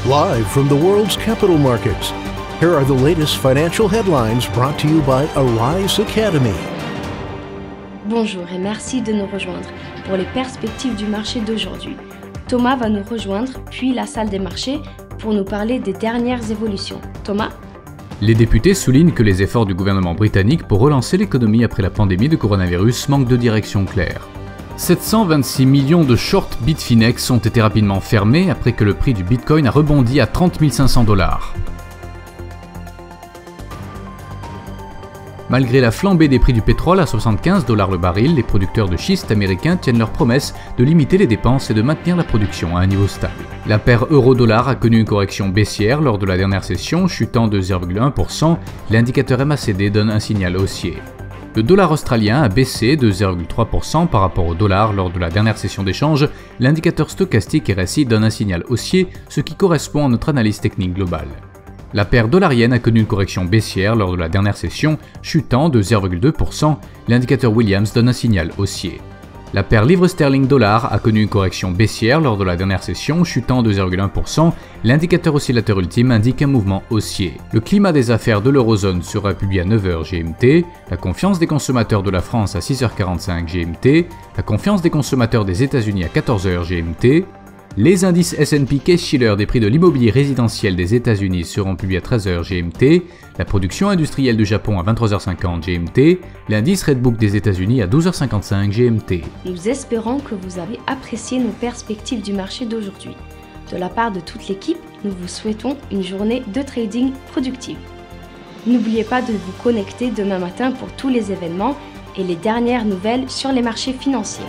Live from the world's capital markets, here are the latest financial headlines brought to you by Arise Academy. Bonjour et merci de nous rejoindre pour les perspectives du marché d'aujourd'hui. Thomas va nous rejoindre, puis la salle des marchés, pour nous parler des dernières évolutions. Thomas ? Les députés soulignent que les efforts du gouvernement britannique pour relancer l'économie après la pandémie de coronavirus manquent de direction claire. 726 millions de short Bitfinex ont été rapidement fermés après que le prix du Bitcoin a rebondi à 30 500 $. Malgré la flambée des prix du pétrole à 75 $ le baril, les producteurs de schiste américains tiennent leur promesse de limiter les dépenses et de maintenir la production à un niveau stable. La paire euro-dollar a connu une correction baissière lors de la dernière session, chutant de 0,1%. L'indicateur MACD donne un signal haussier. Le dollar australien a baissé de 0,3% par rapport au dollar lors de la dernière session d'échange. L'indicateur stochastique RSI donne un signal haussier, ce qui correspond à notre analyse technique globale. La paire dollarienne a connu une correction baissière lors de la dernière session, chutant de 0,2%. L'indicateur Williams donne un signal haussier. La paire livre sterling dollar a connu une correction baissière lors de la dernière session, chutant de 0,1%. L'indicateur oscillateur ultime indique un mouvement haussier. Le climat des affaires de l'eurozone sera publié à 9h GMT, la confiance des consommateurs de la France à 6h45 GMT, la confiance des consommateurs des États-Unis à 14h GMT. Les indices S&P Case-Shiller des prix de l'immobilier résidentiel des États-Unis seront publiés à 13h GMT, la production industrielle du Japon à 23h50 GMT, l'indice Redbook des États-Unis à 12h55 GMT. Nous espérons que vous avez apprécié nos perspectives du marché d'aujourd'hui. De la part de toute l'équipe, nous vous souhaitons une journée de trading productive. N'oubliez pas de vous connecter demain matin pour tous les événements et les dernières nouvelles sur les marchés financiers.